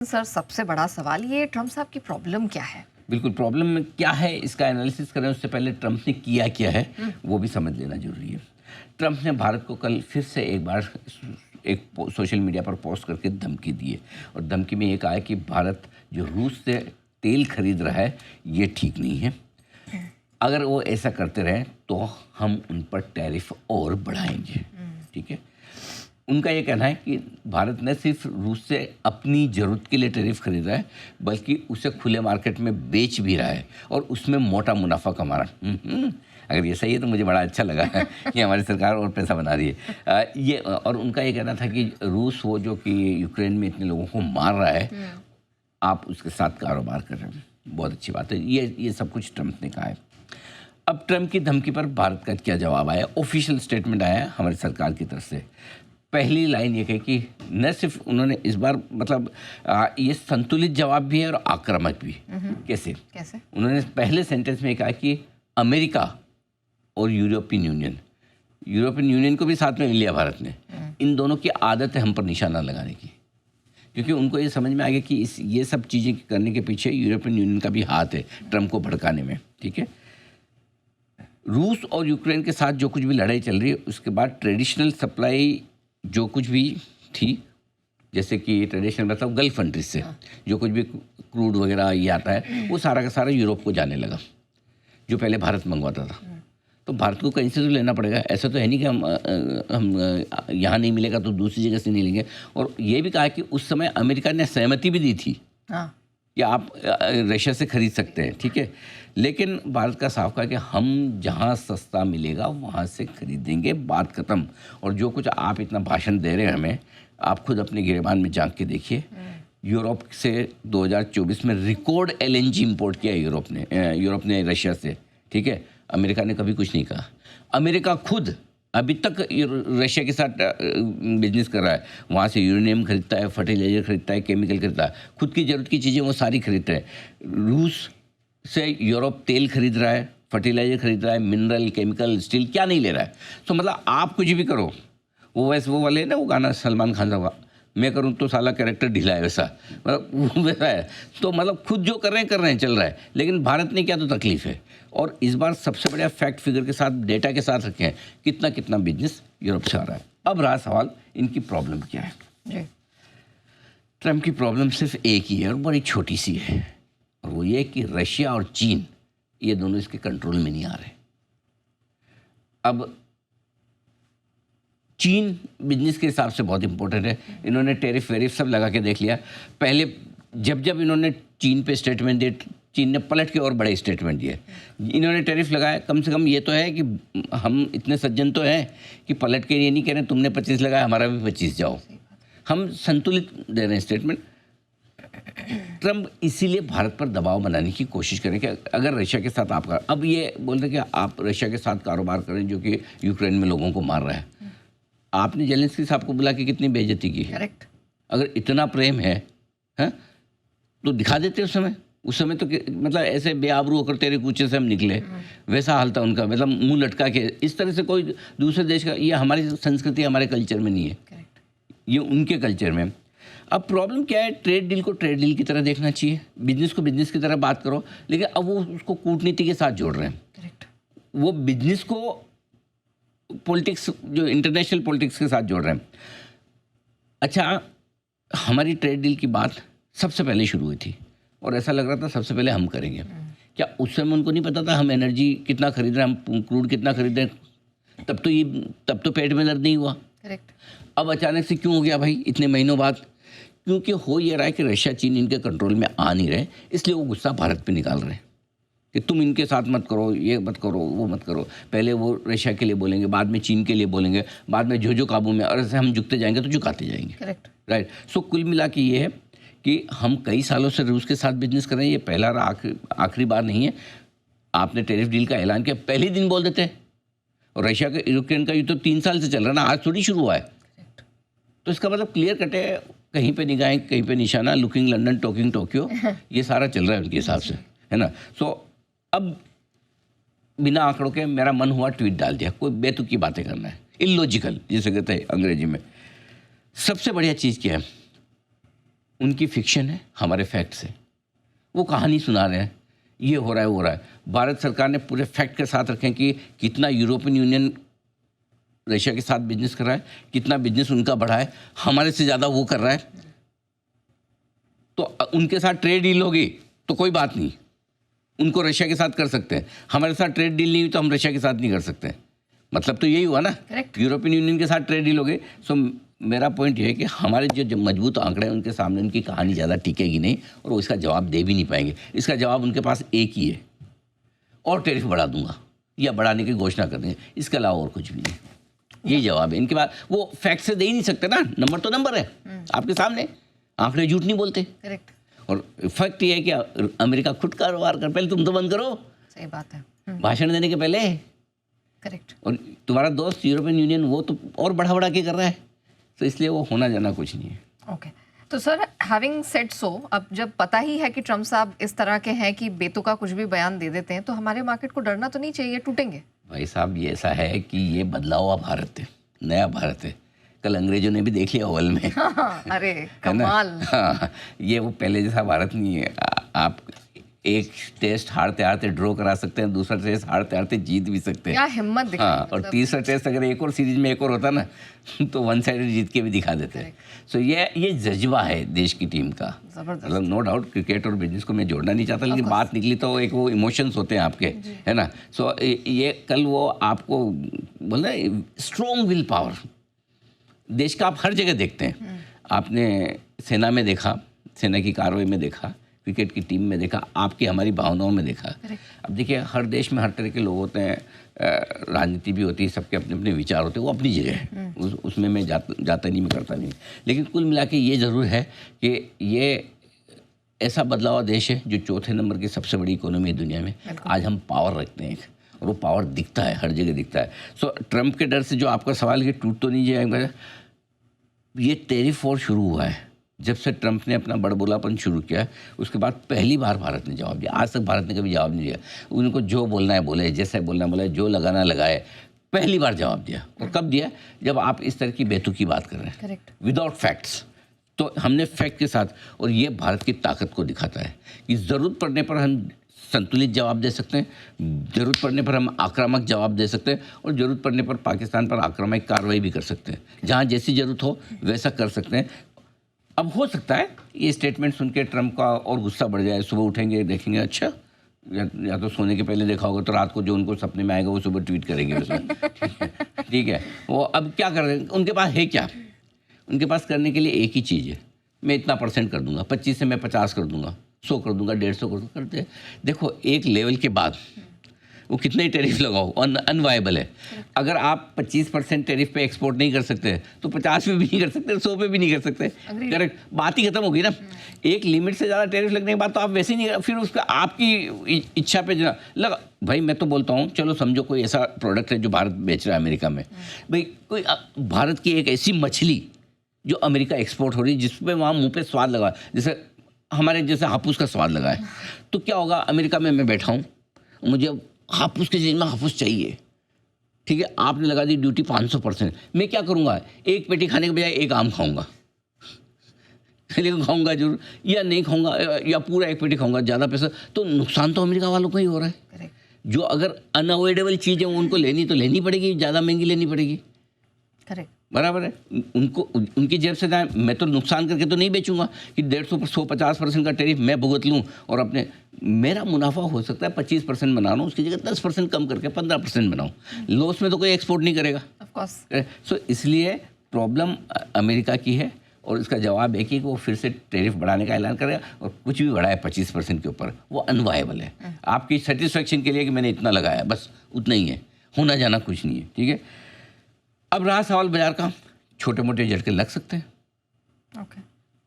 Sir, सबसे बड़ा सवाल ये ट्रम्प साहब की प्रॉब्लम क्या है? बिल्कुल, प्रॉब्लम में क्या है इसका एनालिसिस करें उससे पहले ट्रंप ने किया क्या है वो भी समझ लेना जरूरी है। ट्रंप ने भारत को कल फिर से एक बार एक सोशल मीडिया पर पोस्ट करके धमकी दी है और धमकी में ये कहा है कि भारत जो रूस से तेल खरीद रहा है ये ठीक नहीं है। अगर वो ऐसा करते रहे तो हम उन पर टैरिफ और बढ़ाएंगे। ठीक है, उनका ये कहना है कि भारत न सिर्फ रूस से अपनी ज़रूरत के लिए टैरिफ खरीद रहा है बल्कि उसे खुले मार्केट में बेच भी रहा है और उसमें मोटा मुनाफा कमा रहा है। अगर ये सही है तो मुझे बड़ा अच्छा लगा है कि हमारी सरकार और पैसा बना रही है। ये और उनका ये कहना था कि रूस वो जो कि यूक्रेन में इतने लोगों को मार रहा है, आप उसके साथ कारोबार कर रहे हैं, बहुत अच्छी बात है। ये सब कुछ ट्रंप ने कहा है। अब ट्रंप की धमकी पर भारत का क्या जवाब आया? ऑफिशियल स्टेटमेंट आया हमारी सरकार की तरफ से। पहली लाइन ये कही कि न सिर्फ उन्होंने इस बार मतलब ये संतुलित जवाब भी है और आक्रामक भी। कैसे? उन्होंने पहले सेंटेंस में कहा कि अमेरिका और यूरोपियन यूनियन को भी साथ में लिया भारत ने। इन दोनों की आदत है हम पर निशाना लगाने की, क्योंकि उनको ये समझ में आ गया कि ये सब चीज़ें करने के पीछे यूरोपियन यूनियन का भी हाथ है ट्रंप को भड़काने में। ठीक है, रूस और यूक्रेन के साथ जो कुछ भी लड़ाई चल रही है उसके बाद ट्रेडिशनल सप्लाई जो कुछ भी थी, जैसे कि ट्रेडिशनल मतलब गल्फ कंट्रीज से जो कुछ भी क्रूड वगैरह ये आता है वो सारा का सारा यूरोप को जाने लगा, जो पहले भारत मंगवाता था। तो भारत को कहीं से तो लेना पड़ेगा, ऐसा तो है नहीं कि हम यहाँ नहीं मिलेगा तो दूसरी जगह से नहीं लेंगे। और ये भी कहा कि उस समय अमेरिका ने सहमति भी दी थी कि आप रशिया से खरीद सकते हैं। ठीक है, लेकिन भारत का साफ कहा कि हम जहाँ सस्ता मिलेगा वहाँ से खरीदेंगे, बात खत्म। और जो कुछ आप इतना भाषण दे रहे हैं हमें, आप खुद अपने गिरेबान में झांक के देखिए। यूरोप से 2024 में रिकॉर्ड एलएनजी इंपोर्ट किया यूरोप ने रशिया से। ठीक है, अमेरिका ने कभी कुछ नहीं कहा। अमेरिका खुद अभी तक रशिया के साथ बिजनेस कर रहा है, वहाँ से यूरेनियम खरीदता है, फर्टिलाइजर खरीदता है, केमिकल खरीदता है, खुद की ज़रूरत की चीज़ें वो सारी खरीदते हैं। रूस से यूरोप तेल खरीद रहा है, फर्टिलाइजर खरीद रहा है, मिनरल, केमिकल, स्टील, क्या नहीं ले रहा है। तो मतलब आप कुछ भी करो, वो वैसे वो वाले ना वो गाना सलमान खान साहब का, मैं करूँ तो साला कैरेक्टर ढीला है, वैसा मतलब वैसा है। तो मतलब खुद जो कर रहे हैं चल रहा है, लेकिन भारत ने क्या तो तकलीफ है। और इस बार सबसे बढ़िया फैक्ट फिगर के साथ, डेटा के साथ रखे हैं कितना बिजनेस यूरोप से आ रहा है। अब रहा सवाल इनकी प्रॉब्लम क्या है। ट्रंप की प्रॉब्लम सिर्फ एक ही है और बड़ी छोटी सी है, और वो ये कि रशिया और चीन ये दोनों इसके कंट्रोल में नहीं आ रहे। अब चीन बिजनेस के हिसाब से बहुत इंपॉर्टेंट है। इन्होंने टैरिफ वेरिफ सब लगा के देख लिया। पहले जब इन्होंने चीन पे स्टेटमेंट दिए, चीन ने पलट के और बड़े स्टेटमेंट दिए। इन्होंने टैरिफ लगाया, कम से कम ये तो है कि हम इतने सज्जन तो हैं कि पलट के ये नहीं कह रहे तुमने 25 लगाया हमारा भी 25 जाओ। हम संतुलित दे रहे हैं स्टेटमेंट। ट्रंप इसीलिए भारत पर दबाव बनाने की कोशिश करें कि अगर रशिया के साथ आप अब ये बोल रहे कि आप रशिया के साथ कारोबार करें जो कि यूक्रेन में लोगों को मार रहा है। आपने जेलेंस्की साहब को बुला के कितनी बेइज्जती की। करेक्ट, अगर इतना प्रेम है तो दिखा देते उस समय तो मतलब ऐसे बेआबरू होकर तेरे कूचे से हम निकले, वैसा हाल था उनका, मतलब मुंह लटका के। इस तरह से कोई दूसरे देश का, ये हमारी संस्कृति हमारे कल्चर में नहीं है। करेक्ट, ये उनके कल्चर में। अब प्रॉब्लम क्या है, ट्रेड डील को ट्रेड डील की तरह देखना चाहिए, बिजनेस को बिजनेस की तरह बात करो, लेकिन अब वो उसको कूटनीति के साथ जोड़ रहे हैं। करेक्ट, वो बिजनेस को पॉलिटिक्स, जो इंटरनेशनल पॉलिटिक्स के साथ जोड़ रहे हैं। अच्छा, हमारी ट्रेड डील की बात सबसे पहले शुरू हुई थी और ऐसा लग रहा था सबसे पहले हम करेंगे। क्या उस समय उनको नहीं पता था हम एनर्जी कितना खरीद रहे हैं, हम क्रूड कितना खरीद रहे हैं? तब तो पेट में दर्द नहीं हुआ। करेक्ट, अब अचानक से क्यों हो गया भाई इतने महीनों बाद? क्योंकि हो ये रहा है कि रशिया चीन इनके कंट्रोल में आ नहीं रहे, इसलिए वो गुस्सा भारत पे निकाल रहे हैं कि तुम इनके साथ मत करो, ये मत करो, वो मत करो। पहले वो रशिया के लिए बोलेंगे, बाद में चीन के लिए बोलेंगे, बाद में जो काबू में, और ऐसे हम झुकते जाएंगे तो झुकाते जाएंगे। Correct, right. सो कुल मिला के ये है कि हम कई सालों से रूस के साथ बिजनेस कर रहे हैं, ये पहला आखिरी बार नहीं है। आपने टैरिफ डील का ऐलान किया, पहले दिन बोल देते हैं। और रशिया के यूक्रेन का युद्ध तो 3 साल से चल रहा है ना, आज थोड़ी शुरू हुआ है। तो इसका मतलब क्लियर कट है, कहीं पे निगाहें कहीं पे निशाना, लुकिंग लंदन टॉकिंग टोक्यो, ये सारा चल रहा है उनके हिसाब से, है ना। सो अब बिना आंकड़ों के मेरा मन हुआ ट्वीट डाल दिया, कोई बेतुकी बातें करना है, इलॉजिकल जिसे कहते हैं अंग्रेजी में। सबसे बढ़िया चीज़ क्या है, उनकी फिक्शन है, हमारे फैक्ट्स है। वो कहानी सुना रहे हैं, ये हो रहा है, वो हो रहा है। भारत सरकार ने पूरे फैक्ट के साथ रखें कि कितना यूरोपियन यूनियन रशिया के साथ बिजनेस कर रहा है, कितना बिजनेस उनका बढ़ा है, हमारे से ज़्यादा वो कर रहा है। तो उनके साथ ट्रेड डील होगी तो कोई बात नहीं, उनको रशिया के साथ कर सकते हैं। हमारे साथ ट्रेड डील नहीं हुई तो हम रशिया के साथ नहीं कर सकते। मतलब तो यही हुआ ना, यूरोपियन यूनियन के साथ ट्रेड डील हो गई। सो मेरा पॉइंट ये है कि हमारे जो मजबूत आंकड़े हैं उनके सामने उनकी कहानी ज़्यादा टिकेगी नहीं, और वो इसका जवाब दे भी नहीं पाएंगे। इसका जवाब उनके पास एक ही है, और टैरिफ बढ़ा दूंगा या बढ़ाने की घोषणा कर देंगे, इसके अलावा और कुछ भी नहीं। यही जवाब है इनके पास। वो फैक्ट से दे ही नहीं सकते ना, नंबर तो नंबर है आपके सामने, आंकड़े झूठ नहीं बोलते। करेक्ट। और फैक्ट ये है कि अमेरिका खुद कारोबार कर, पहले तुम तो बंद करो, सही बात है। भाषण देने के पहले। करेक्ट। और तुम्हारा दोस्त यूरोपियन यूनियन वो तो और बढ़ा के कर रहा है, तो इसलिए वो होना जाना कुछ नहीं है। ओके तो सर, हैविंग सेड सो, अब जब पता ही है कि ट्रम्प साहब इस तरह के हैं कि बेतुका कुछ भी बयान दे देते हैं, तो हमारे मार्केट को डरना तो नहीं चाहिए, टूटेंगे? भाई साहब, ये ऐसा है कि ये बदला हुआ भारत है, नया भारत है। कल अंग्रेजों ने भी देख लिया ओवल में। अरे कमाल। हाँ, ये वो पहले जैसा भारत नहीं है। आप एक टेस्ट हारते हारते ड्रॉ करा सकते हैं, दूसरा टेस्ट हारते हारते जीत भी सकते हैं। क्या हिम्मत दिखाई। हाँ, और तीसरा टेस्ट अगर एक और सीरीज में एक और होता ना तो वन साइड जीत के भी दिखा देते हैं। सो ये जज्बा है देश की टीम का। मतलब नो डाउट क्रिकेट और बिजनेस को मैं जोड़ना नहीं चाहता, लेकिन बात निकली तो एक वो इमोशंस होते हैं आपके, है ना। सो ये कल वो आपको बोलना स्ट्रॉन्ग विल पावर देश का आप हर जगह देखते हैं। आपने सेना में देखा, सेना की कार्रवाई में देखा, क्रिकेट की टीम में देखा, आपकी हमारी भावनाओं में देखा। अब देखिए, हर देश में हर तरह के लोग होते हैं, राजनीति भी होती है, सबके अपने अपने विचार होते हैं, वो अपनी जगह है, उसमें मैं जाता नहीं, मैं करता नहीं। लेकिन कुल मिला के ये ज़रूर है कि ये ऐसा बदला हुआ देश है जो चौथे नंबर की सबसे बड़ी इकोनॉमी है दुनिया में। आज हम पावर रखते हैं, और वो पावर दिखता है, हर जगह दिखता है। सो ट्रम्प के डर से जो आपका सवाल है कि टूट तो नहीं जाएगा, ये टैरिफ वॉर शुरू हुआ है जब से ट्रंप ने अपना बड़बोलापन शुरू किया। उसके बाद पहली बार भारत ने जवाब दिया। आज तक भारत ने कभी जवाब नहीं दिया। उनको जो बोलना है बोले, जैसे बोलना है बोले, जो लगाना लगाए, पहली बार जवाब दिया। और कब दिया? जब आप इस तरह की बेतुकी बात कर रहे हैं, विदाउट फैक्ट्स। तो हमने फैक्ट के साथ, और ये भारत की ताकत को दिखाता है कि ज़रूरत पड़ने पर हम संतुलित जवाब दे सकते हैं, ज़रूरत पड़ने पर हम आक्रामक जवाब दे सकते हैं, और ज़रूरत पड़ने पर पाकिस्तान पर आक्रामक कार्रवाई भी कर सकते हैं। जहाँ जैसी ज़रूरत हो वैसा कर सकते हैं। अब हो सकता है ये स्टेटमेंट सुन के ट्रम्प का और गुस्सा बढ़ जाए, सुबह उठेंगे देखेंगे अच्छा, या तो सोने के पहले देखा होगा तो रात को जो उनको सपने में आएगा वो सुबह ट्वीट करेंगे उसमें। ठीक है, वो अब क्या कर रहे हैं, उनके पास है क्या? उनके पास करने के लिए एक ही चीज़ है, मैं इतना % कर दूंगा, 25 से मैं 50 कर दूंगा, 100 कर दूंगा, 150 कर दूंगा, करते। देखो, एक लेवल के बाद वो कितने ही टैरिफ लगाओ, अनवायबल है। अगर आप 25% टैरिफ पे एक्सपोर्ट नहीं कर सकते तो 50 पे भी नहीं कर सकते, 100 पे भी नहीं कर सकते। करेक्ट, बात ही खत्म होगी ना। एक लिमिट से ज़्यादा टैरिफ लगने के बाद तो आप वैसे ही नहीं, फिर उसका आपकी इच्छा पे लगा। भाई मैं तो बोलता हूँ, चलो समझो कोई ऐसा प्रोडक्ट है जो भारत बेच रहा है अमेरिका में, भाई कोई भारत की एक ऐसी मछली जो अमेरिका एक्सपोर्ट हो रही है जिसपे वहाँ मुँह पे स्वाद लगा, जैसे हमारे जैसे हापूस का स्वाद लगा है, तो क्या होगा? अमेरिका में मैं बैठा हूँ, मुझे हापूस के चीज़ में हापूस चाहिए, ठीक है, आपने लगा दी ड्यूटी 500%, मैं क्या करूँगा? एक पेटी खाने के बजाय एक आम खाऊंगा, लेकिन खाऊंगा जरूर, या नहीं खाऊंगा, या पूरा एक पेटी खाऊंगा, ज़्यादा पैसा, तो नुकसान तो अमेरिका वालों को ही हो रहा है। जो अगर अनअवॉइडेबल चीज़ है उनको लेनी तो लेनी पड़ेगी, ज़्यादा महंगी लेनी पड़ेगी। करेक्ट, बराबर है। उनको उनकी जेब से जाए, मैं तो नुकसान करके तो नहीं बेचूंगा कि 150% का टैरिफ मैं भुगत लूँ और अपने, मेरा मुनाफा हो सकता है 25% बना रहा हूँ, उसकी जगह 10% कम करके 15% बनाऊँ, लॉस में तो कोई एक्सपोर्ट नहीं करेगा। Of course. सो इसलिए प्रॉब्लम अमेरिका की है, और इसका जवाब एक ही कि वो फिर से टैरिफ बढ़ाने का ऐलान करेगा, और कुछ भी बढ़ाए 25% के ऊपर, वो अनवायबल है। आपकी सेटिस्फेक्शन के लिए कि मैंने इतना लगाया, बस उतना ही है, होना जाना कुछ नहीं है। ठीक है, अब रहा सवाल बाजार का, छोटे मोटे झटके लग सकते हैं, ओके,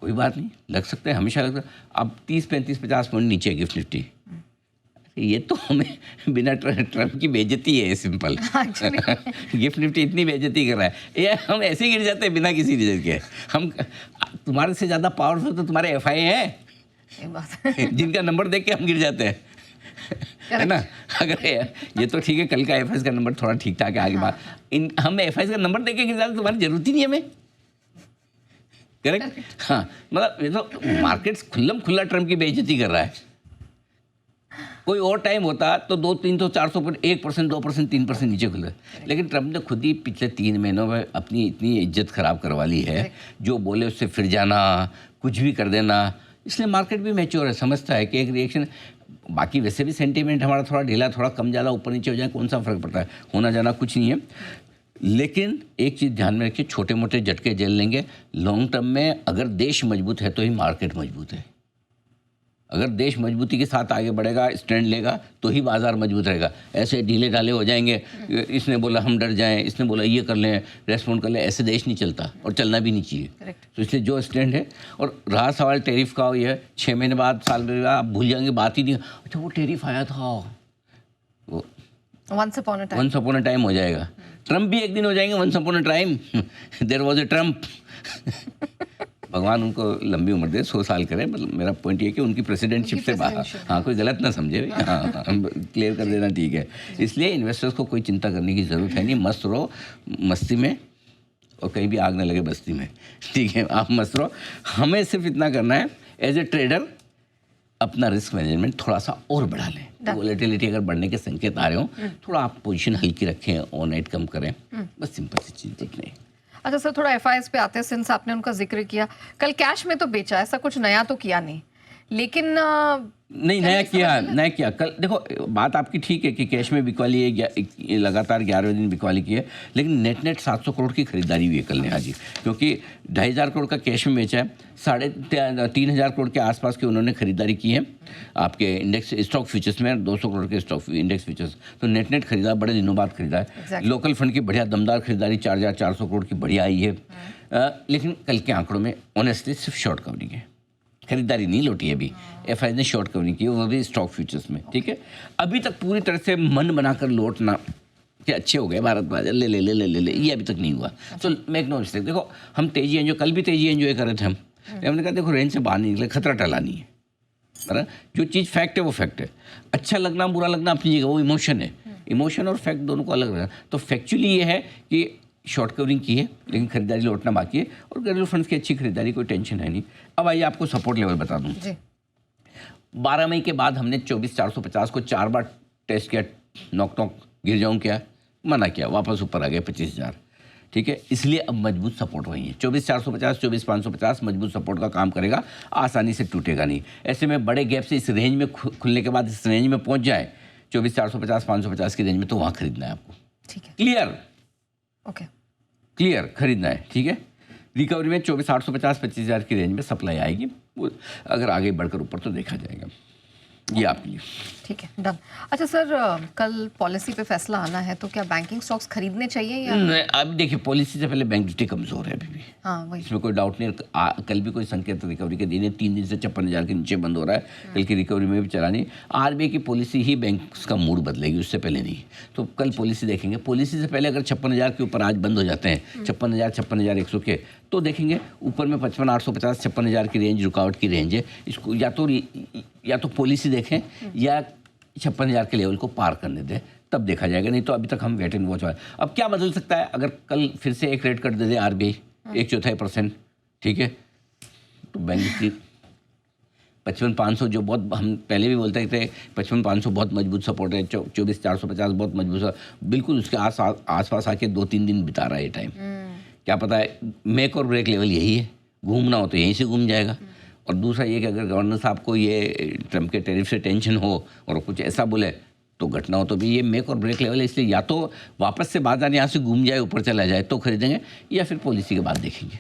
कोई बात नहीं, लग सकते हैं, हमेशा लगता है। अब 30, 35, 50 पॉइंट नीचे गिफ्ट निफ्टी, ये तो हमें बिना ट्रम्प की बेइज्जती है, सिंपल। गिफ्ट निफ्टी इतनी बेइज्जती कर रहा है, ये हम ऐसे ही गिर जाते हैं बिना किसी रीजन के। हम, तुम्हारे से ज़्यादा पावरफुल तो तुम्हारे FI हैं, जिनका नंबर देख के हम गिर जाते हैं, है ना। अगर ये तो ठीक है, कल का FI का नंबर थोड़ा ठीक ठाक है, आगे बात, हम FI का नंबर देख के गिर जाते, तुम्हारी जरूरत ही नहीं है हमें। करेक्ट। हाँ, मतलब ये तो मार्केट्स खुल्लम खुल्ला ट्रम्प की बेइज्जती कर रहा है। कोई और टाइम होता तो 200-300-400 1%, 2%, 3% नीचे खुला, लेकिन ट्रम्प ने खुद ही पिछले 3 महीनों में अपनी इतनी इज्जत खराब करवा ली है, जो बोले उससे फिर जाना, कुछ भी कर देना। इसलिए मार्केट भी मैच्योर है, समझता है कि एक रिएक्शन, बाकी वैसे भी सेंटीमेंट हमारा थोड़ा ढीला, थोड़ा कम ज़्यादा ऊपर नीचे हो जाए, कौन सा फर्क पड़ता है, होना जाना कुछ नहीं है। लेकिन एक चीज़ ध्यान में रखिए, छोटे मोटे झटके झेल लेंगे। लॉन्ग टर्म में अगर देश मजबूत है तो ही मार्केट मजबूत है। अगर देश मजबूती के साथ आगे बढ़ेगा, स्टैंड लेगा, तो ही बाजार मजबूत रहेगा। ऐसे ढीले ढाले हो जाएंगे, इसने बोला हम डर जाएं, इसने बोला ये कर लें, रेस्पॉन्ड कर लें, ऐसे देश नहीं चलता और चलना भी नहीं चाहिए। तो इसलिए जो स्टैंड है, और रहा सवाल टैरिफ का, ये 6 महीने बाद, साल में आप भूल जाएंगे, बात ही नहीं, अच्छा वो टैरिफ आया था, वो वंस अपॉन अ टाइम हो जाएगा। ट्रम्प भी एक दिन हो जाएंगे once upon a time, there was a Trump. भगवान उनको लंबी उम्र दे, 100 साल करे। मतलब मेरा पॉइंट ये कि उनकी प्रेसिडेंटशिप से बाहर, हाँ, कोई गलत ना समझे, हाँ, क्लियर कर देना ठीक है। इसलिए इन्वेस्टर्स को कोई चिंता करने की ज़रूरत है नहीं, मस्त रहो मस्ती में, और कहीं भी आग ना लगे बस्ती में, ठीक है, आप मस्त रहो। हमें सिर्फ इतना करना है, एज ए ट्रेडर अपना रिस्क मैनेजमेंट थोड़ा सा और बढ़ा लें। तो वोलेटिलिटी अगर बढ़ने के संकेत आ रहे हो, थोड़ा आप पोजीशन हल्की रखें, ओवरनाइट कम करें, बस सिंपल सी चीज़ देखनी है। अच्छा सर, थोड़ा एफआईएस पे आते हैं, सिंस आपने उनका जिक्र किया। कल कैश में तो बेचा, ऐसा कुछ नया तो किया नहीं, लेकिन नहीं नया किया। कल देखो, बात आपकी ठीक है कि कैश में बिकवाली है, लगातार 11वें दिन बिकवाली की है, लेकिन नेट 700 करोड़ की खरीदारी हुई है कल नेहा जी, क्योंकि 2,500 करोड़ का कैश में बेचा है, 3,500 करोड़ के आसपास की उन्होंने खरीदारी की है आपके इंडेक्स स्टॉक फ्यूचर्स में, 200 करोड़ के स्टॉक इंडेक्स फ्यूचर्स। तो नेट खरीदा, बड़े दिनों बाद खरीदा है। लोकल फंड की बढ़िया दमदार खरीदारी 4,400 करोड़ की बढ़िया आई है। लेकिन कल के आंकड़ों में ऑनेस्टली सिर्फ शॉर्ट कवरिंग है, खरीदारी नहीं लौटी है अभी। एफआई ने शॉर्ट कवरिंग की, वो भी स्टॉक फ्यूचर्स में, ठीक है। अभी तक पूरी तरह से मन बनाकर लौटना कि अच्छे हो गए भारत बाजार, ले ले ले ले ले ले, ये अभी तक नहीं हुआ। तो मेक नो मिस्टेक, देखो हम तेजी एंजॉय, कल भी तेजी एंजॉय कर रहे थे हमने कहा देखो रेंज से बाहर नहीं निकले, खतरा टला नहीं है, बराबर। जो चीज़ फैक्ट है वो फैक्ट है, अच्छा लगना बुरा लगना अपनी जगह, वो इमोशन है, इमोशन और फैक्ट दोनों को अलग रखना। तो फैक्चुअली ये है कि शॉर्ट कवरिंग की है, लेकिन खरीदारी लौटना बाकी है, और घरेलू फंड्स की अच्छी खरीदारी, कोई टेंशन है नहीं। अब आइए आपको सपोर्ट लेवल बता दूं। 12 मई के बाद हमने 24,450 को 4 बार टेस्ट किया, नॉक गिर जाऊं क्या, मना किया, वापस ऊपर आ गए 25,000, ठीक है। इसलिए अब मजबूत सपोर्ट वही है, 24,450, 24,550 मजबूत सपोर्ट का काम करेगा, आसानी से टूटेगा नहीं। ऐसे में बड़े गैप से इस रेंज में खुलने के बाद इस रेंज में पहुंच जाए 24,450, 550 की रेंज में, तो वहाँ खरीदना है आपको, ठीक है, क्लियर, ओके, क्लियर खरीदना है, ठीक है। रिकवरी में 24,850, 25,000 की रेंज में सप्लाई आएगी, वो अगर आगे बढ़कर ऊपर तो देखा जाएगा। ये आपके लिए ठीक है, डन। अच्छा सर, कल पॉलिसी पे फैसला आना है, तो क्या बैंकिंग स्टॉक्स खरीदने चाहिए या अब देखिए, पॉलिसी से पहले बैंक निफ्टी कमजोर है अभी भी, हाँ वही, इसमें कोई डाउट नहीं। कल भी कोई संकेत रिकवरी के दिन है, 3 दिन से 56,000 के नीचे बंद हो रहा है, कल की रिकवरी में भी चला नहीं। आरबीआई की पॉलिसी ही बैंक्स का मूड बदलेगी, उससे पहले नहीं। तो कल पॉलिसी देखेंगे, पॉलिसी से पहले अगर 56,000 के ऊपर आज बंद हो जाते हैं, 56,000, 56,100 के, तो देखेंगे ऊपर में 55,850, 56,000 की रेंज रुकावट की रेंज है। इसको या तो पॉलिसी देखें या 56,000 के लेवल को पार करने दें, तब देखा जाएगा, नहीं तो अभी तक हम वेट एंड वॉच। अब क्या बदल सकता है, अगर कल फिर से एक रेट कट दे दे आरबीआई 1/4%, ठीक है, तो बैंक निफ्टी 55,500, जो बहुत हम पहले भी बोलते थे 55,500 बहुत मजबूत सपोर्ट है, 24,450 बहुत मजबूत, बिल्कुल उसके आसपास आके 2-3 दिन बिता रहा है ये टाइम। क्या पता है मेक और ब्रेक लेवल यही है, घूमना हो तो यहीं से घूम जाएगा। और दूसरा ये कि अगर गवर्नर साहब को ये ट्रम्प के टैरिफ से टेंशन हो और कुछ ऐसा बोले तो घटना हो, तो भी ये मेक और ब्रेक लेवल है। इसलिए या तो वापस से बाजार यहाँ से घूम जाए, ऊपर चला जाए तो खरीदेंगे, या फिर पॉलिसी के बाद देखेंगे।